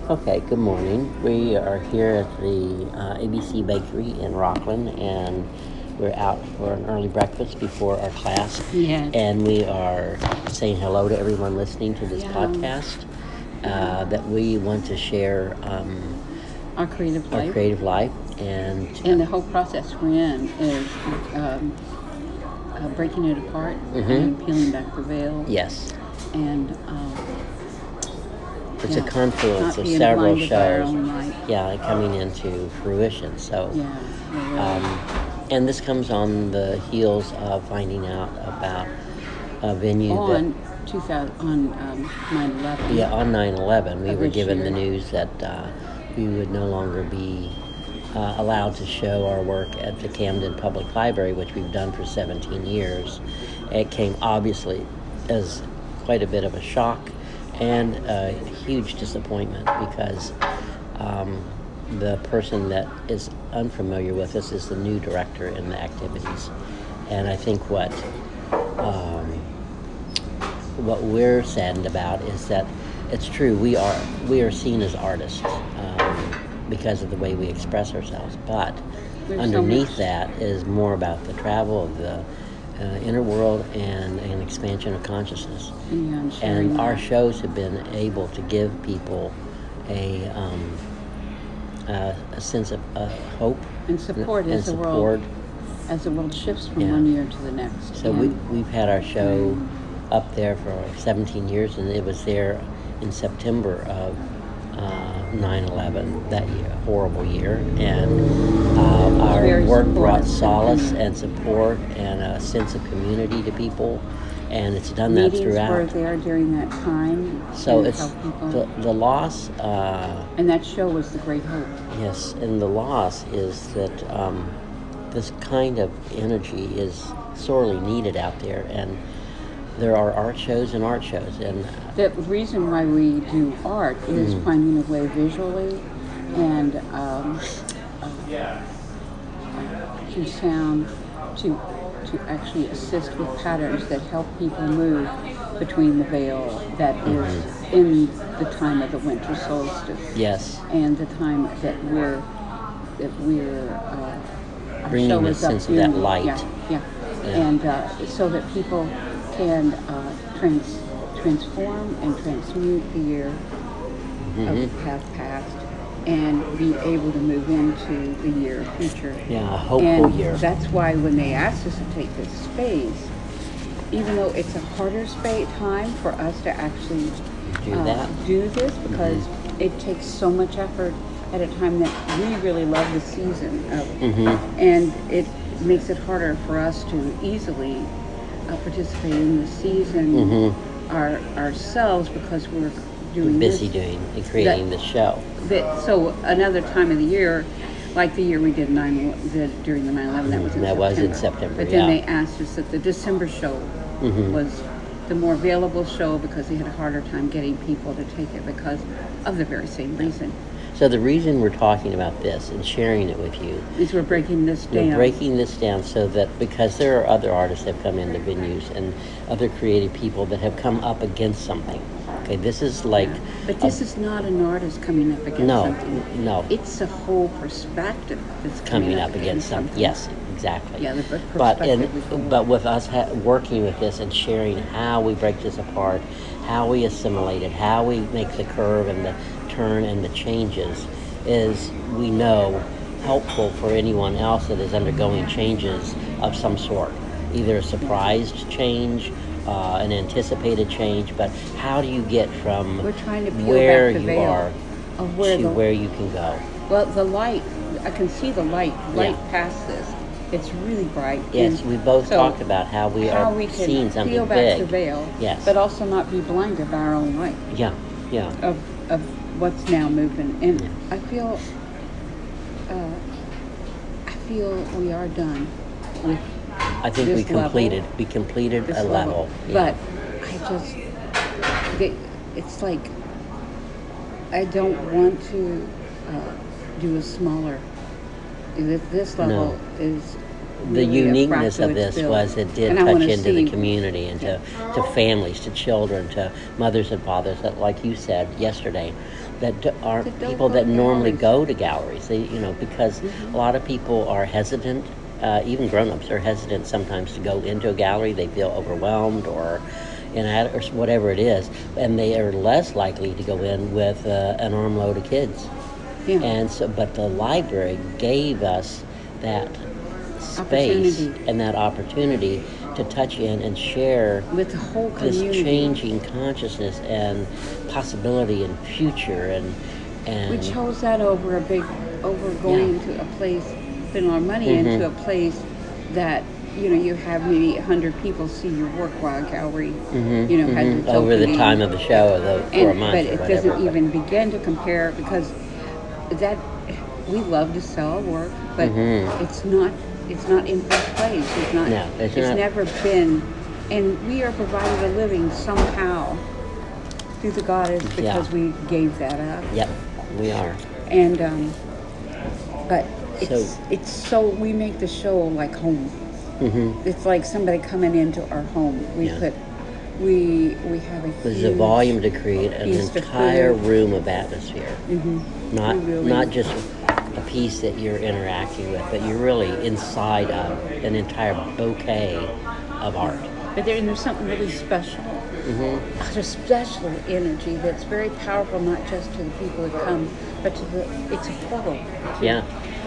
Okay, good morning. We are here at the ABC Bakery in Rockland, and we're out for an early breakfast before our class. Yes. And we are saying hello to everyone listening to this Yeah. podcast that we want to share Our creative our life. creative life. And And the whole process we're in is breaking it apart and peeling back the veil. yes, And it's a confluence not of being several blinded by our shows. own light. Yeah, coming into fruition. So. Yeah. And this comes on the heels of finding out about a venue on 2000 on 9/11. Yeah, on 9/11, we Of were this given the year. news that we would no longer be allowed to show our work at the Camden Public Library, which we've done for 17 years. It came obviously as quite a bit of a shock and a huge disappointment because the person that is unfamiliar with us is the new director in the activities. And I think what we're saddened about is that it's true, we are seen as artists because of the way we express ourselves, but There's underneath so that is more about the travel of the inner world and an expansion of consciousness. And our shows have been able to give people a sense of hope and support and as the world shifts from one year to the next. So we've had our show up there for 17 years, and it was there in September of 9/11, that year, horrible year, and our work brought solace and support and a sense of community to people, and it's done that throughout. Meetings were there during that time. So it's the loss. And that show was the Great Hope. Yes, and the loss is that this kind of energy is sorely needed out there, and there are art shows and art shows. And the reason why we do art is finding a way visually and to sound to actually assist with patterns that help people move between the veil that is in the time of the winter solstice. Yes. And the time that we're bringing a sense of that light. Yeah. And so that people can transform and transmute the year of have passed and be able to move into the year of future. Yeah, a hopeful year. That's why when they asked us to take this space, even though it's a harder time for us to actually do this, because it takes so much effort at a time that we really love the season of, and it makes it harder for us to easily participate in the season ourselves because we're busy doing and creating the show. So another time of the year, like the year we did during the 9/11, that was in September. But then they asked us that the December show was the more available show because they had a harder time getting people to take it because of the very same reason. So the reason we're talking about this and sharing it with you is we're breaking this down. We're breaking this down so that because there are other artists that have come into venues and other creative people that have come up against something. Okay, this is like... Yeah. But this is not an artist coming up against something. No. It's a whole perspective that's coming up against something. Yes, exactly. Yeah, but with us working with this and sharing how we break this apart, how we assimilate it, how we make the curve and the turn and the changes is, we know, helpful for anyone else that is undergoing changes of some sort. Either a surprised change, an anticipated change, but how do you get from where you are to where you can go? Well, the light, I can see the light past this. It's really bright. Yes, we both talked about how we are seeing something peel back the veil, yes, but also not be blinded by our own light. Yeah. Of what's now moving, and I feel we are done with. I think we completed a level. But it's like I don't want to do a smaller. This level is the really a uniqueness of fractal this build. was it did And I touch wanna into the see- community and to families, to children, to mothers and fathers that, like you said yesterday, that aren't That don't people go that to normally galleries. go to galleries. They, because a lot of people are hesitant. Even grown-ups are hesitant sometimes to go into a gallery. They feel overwhelmed or or whatever it is, and they are less likely to go in with an armload of kids. Yeah. And so, but the library gave us that space Opportunity. and that opportunity to touch in and share With the whole this community. changing consciousness and possibility and future and We chose that over going Yeah. into a place, putting our money into a place that, you have maybe 100 people see your work while a gallery, has its over the opening. time of the show, for a month But or it whatever. doesn't even begin to compare because that we love to sell work, but it's not in first place. It's not. No, it's not. Never been, and we are provided a living somehow through the goddess because we gave that up. Yep, we are. And but So- it's so we make the show like home. It's like somebody coming into our home. We Yeah. put we have a There's huge a volume to create an feast of entire food. room of atmosphere. Not We really- not just a piece that you're interacting with, but you're really inside of an entire bouquet of art. But there's something really special. There's a special energy that's very powerful, not just to the people that come, but it's a portal. Yeah,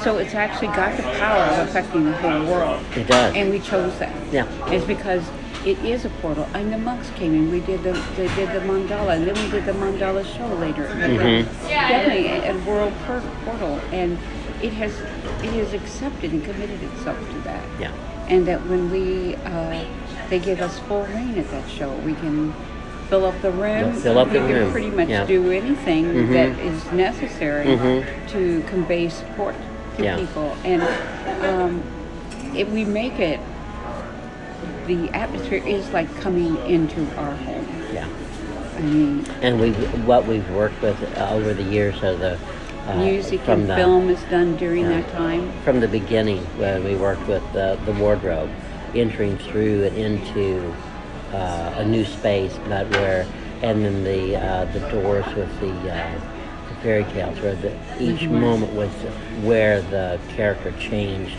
So it's actually got the power of affecting the whole world. it does. And we chose that. Yeah. It's because it is a portal. And the monks came in. They did the mandala, and then we did the mandala show later. Definitely a world portal, and it has accepted and committed itself to that. Yeah. And that when they give us full reign at that show, we can fill up the room. Fill up the we can room. pretty much Yeah. do anything that is necessary to convey support to Yeah. people. And if we make it, the atmosphere is like coming into our home. Yeah. I mean, And what we've worked with over the years are the music from and the, film is done during that time. From the beginning, when we worked with the wardrobe, entering through and into a new space, and then the doors with the fairy tales, where each moment was where the character changed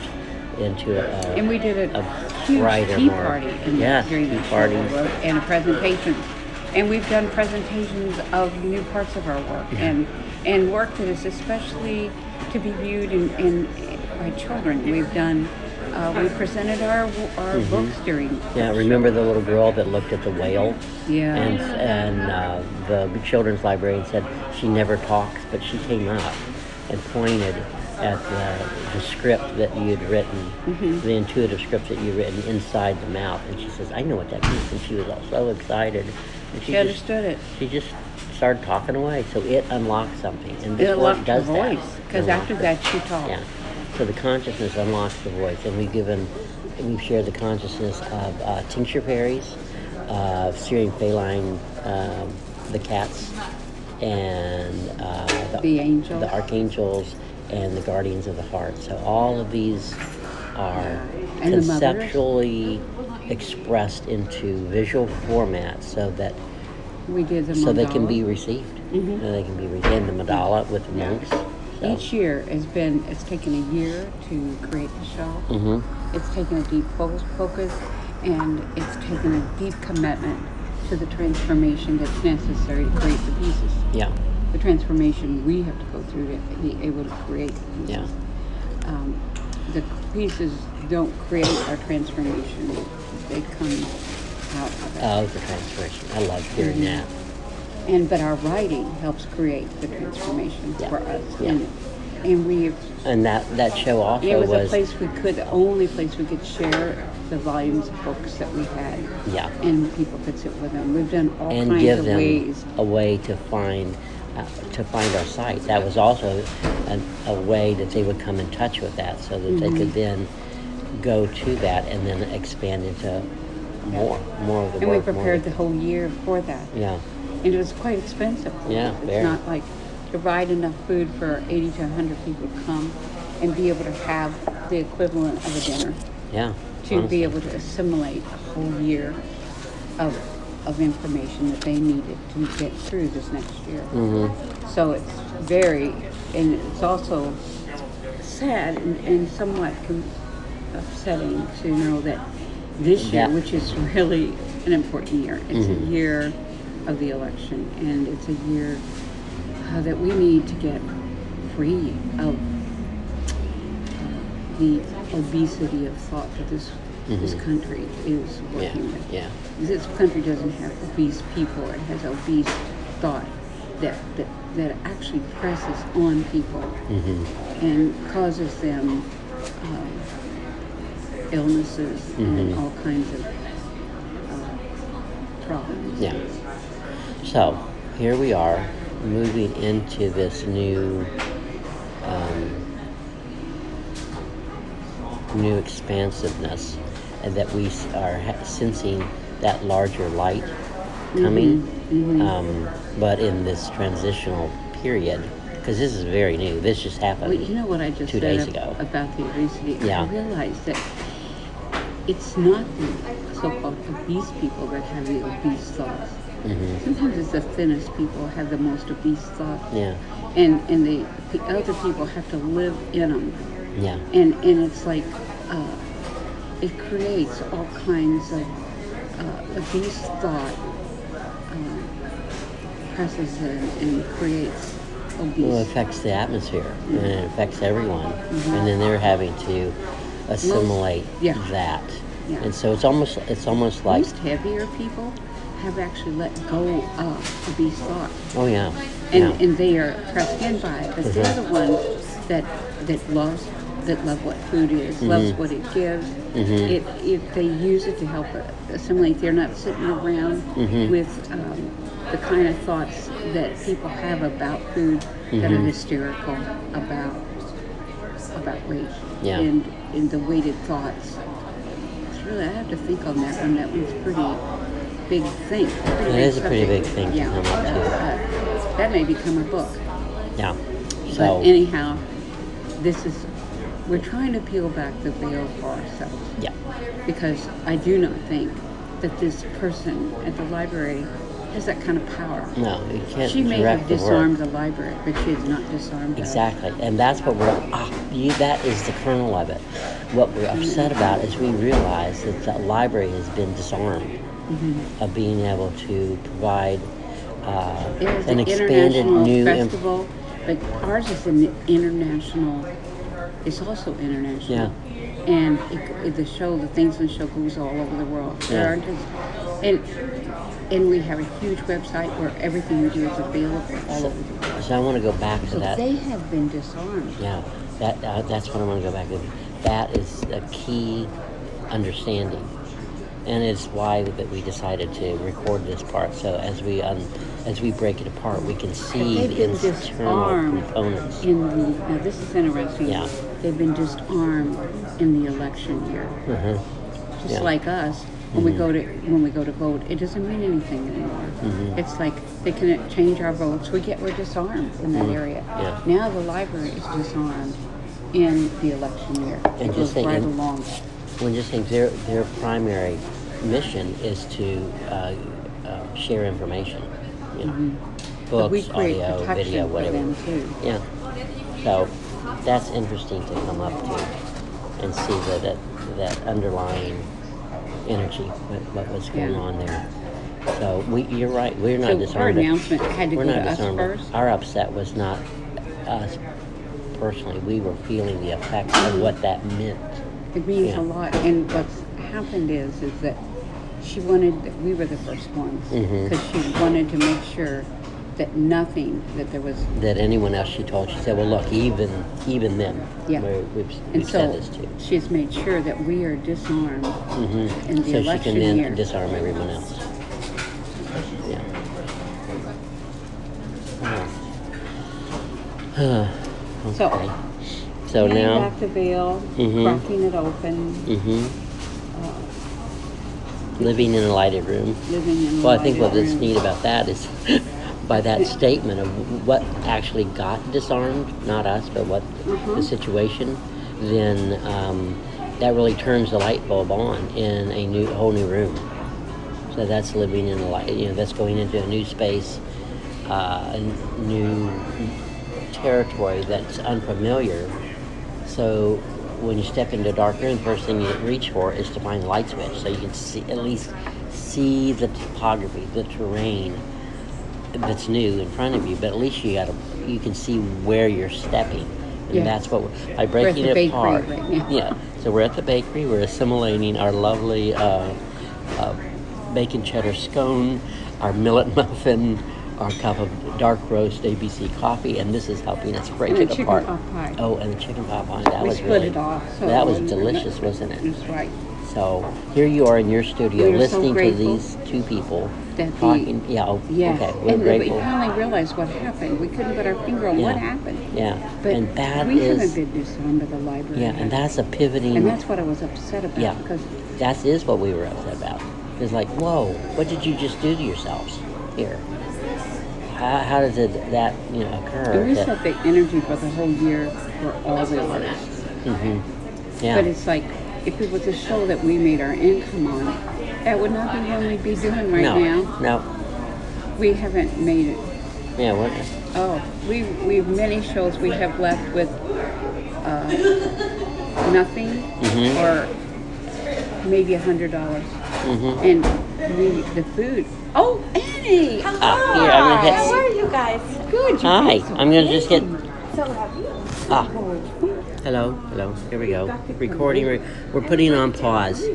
into And we did a huge brighter, tea more- party Yes, during tea the parties. show, and a presentation. And we've done presentations of new parts of our work and work that is especially to be viewed by children. We've done. We presented our books during. Yeah, remember the little girl that looked at the whale? Yeah. And the children's librarian said she never talks, but she came up and pointed at the script that you'd written, the intuitive script that you'd written inside the mouth. And she says, I know what that means. And she was all so excited. And She understood it. She just started talking away. So it unlocked something. And It this work unlocked her does that. voice because after that she talked. Yeah. So the consciousness unlocks the voice, and we've shared the consciousness of tincture fairies, Syrian feline, the cats, and The angels. the archangels, and the guardians of the heart. So all of these are And the mothers. conceptually expressed into visual format, so that We did the they can mandala. be received. So they can be received. And the mandala with the monks. So. Each year it's taken a year to create the show. It's taken a deep focus, and it's taken a deep commitment to the transformation that's necessary to create the pieces. Yeah. The transformation we have to go through to be able to create the pieces. Yeah. The pieces don't create our transformation. They come out of it. Oh, the transformation. I love hearing that. But our writing helps create the transformation for us. Yeah. And And that show also it was the only place we could share the volumes of books that we had. Yeah. And people could sit with them. We've done all and kinds give of them ways. a way to find our site. That was also a way that they would come in touch with that, so that they could then go to that and then expand into more of the And we work. prepared the whole year for that. Yeah. And it was quite expensive. Yeah, It's very. not like to provide enough food for 80 to 100 people to come and be able to have the equivalent of a dinner. Yeah. to honestly. be able to assimilate a whole year of information that they needed to get through this next year. Mm-hmm. So it's very, and it's also sad and somewhat upsetting to know that this year, which is really an important year, it's a year of the election, and it's a year that we need to get free of the obesity of thought that this country is working with. Yeah. This country doesn't have obese people; it has obese thought that actually presses on people and causes them illnesses and all kinds of problems. Yeah. So here we are moving into this new expansiveness, and that we are sensing that larger light coming, but in this transitional period, because this is very new. This just happened. Well, you know what I just 2 said days ago about the obesity? Yeah. I realized that it's not the so-called obese people that have the obese thoughts. Sometimes it's the thinnest people have the most obese thoughts. Yeah. And the other people have to live in them. Yeah. And it's like it creates all kinds of obese thought presses and creates obese. Well, it affects the atmosphere, and it affects everyone, and then they're having to assimilate that. Yeah. And so it's almost like most heavier people have actually let go of obese thought. oh yeah, And they are pressed in by it. But they're the ones that love what food is, loves what it gives. If they use it to help assimilate, they're not sitting around with the kind of thoughts that people have about food that are hysterical about weight and the weighted thoughts. It's really, I have to think on that one. That one's pretty big thing. It is a pretty big thing to come up to. That may become a book. Yeah. So But anyhow, we're trying to peel back the veil for ourselves. yeah. Because I do not think that this person at the library has that kind of power. No, you can't. She may direct have the disarmed work. the library, but she has not disarmed us. Exactly, and that's what that is the kernel of it. What we're upset about is we realize that the library has been disarmed of being able to provide There's an an expanded international new festival, but ours is an international. It's also international. Yeah. And the things in the show goes all over the world. There aren't and we have a huge website where everything we do is available all over the world. So I want to go back to So that. they have been disarmed. Yeah, that's what I want to go back to. That is a key understanding, and it's why that we decided to record this part. So as we break it apart, we can see They've the been internal disarmed components. now this is interesting. Yeah. They've been disarmed in the election year. Just like us, when we go to vote, it doesn't mean anything anymore. It's like they can change our votes. We're disarmed in that area. Yeah. Now the library is disarmed in the election year. And It goes right along. When just think their primary mission is to share information, But we books, create audio, protection video, for whatever. them too. Yeah. So that's interesting to come up to and see that underlying energy, what was going on there. So you're right. We're not So disarmed. her announcement had to We're go not to us disarmed. first? Our upset was not us personally. We were feeling the effects of what that meant. It means a lot. And what's happened is that she wanted, we were the first ones, because she wanted to make sure that nothing, that there was... That anyone else she told, she said, well, look, even them, Yeah. we've said this too. She's made sure that we are disarmed in the So she election can then year. disarm everyone else. Yeah. So, Okay. So handing now, back the veil, cracking it open, living in a lighted room. living in a Well, I think lighted what's room. neat about that is by that statement of what actually got disarmed, not us, but what the situation, then that really turns the light bulb on in a whole new room. So that's living in the light. That's going into a new space, a new territory that's unfamiliar. So when you step into a dark room, the first thing you reach for is to find the light switch, so you can at least see the topography, the terrain that's new in front of you. But at least you can see where you're stepping, and that's what by breaking it apart. Right now. Yeah. So we're at the bakery. We're assimilating our lovely bacon cheddar scone, our millet muffin, our cup of dark roast ABC coffee, and this is helping us break it apart. Pot pie. Oh, and the chicken pot pie. That was split it off. So that was delicious, wasn't it? That's right. So here you are in your studio, listening to these two people talking. Okay. We're grateful. We finally realized what happened. We couldn't put our finger on what happened. Yeah, but and that we haven't been to some of the library. Yeah, and that's a pivoting. And that's what I was upset about. Yeah, because that is what we were upset about. It's like, whoa, what did you just do to yourselves here? How does that occur? And we set the energy for the whole year for all the artists. Mm-hmm. Yeah. But it's like, if it was a show that we made our income on, that would not be what we'd be doing right now. No. We haven't made it. Yeah, what? Oh, we've many shows we have left with nothing or maybe $100. And the food. Oh, Annie! Here, I'm gonna How are you guys? Good. Hi, I'm gonna just hit. So have you? Hello. Here we go. Recording. We're putting on pause.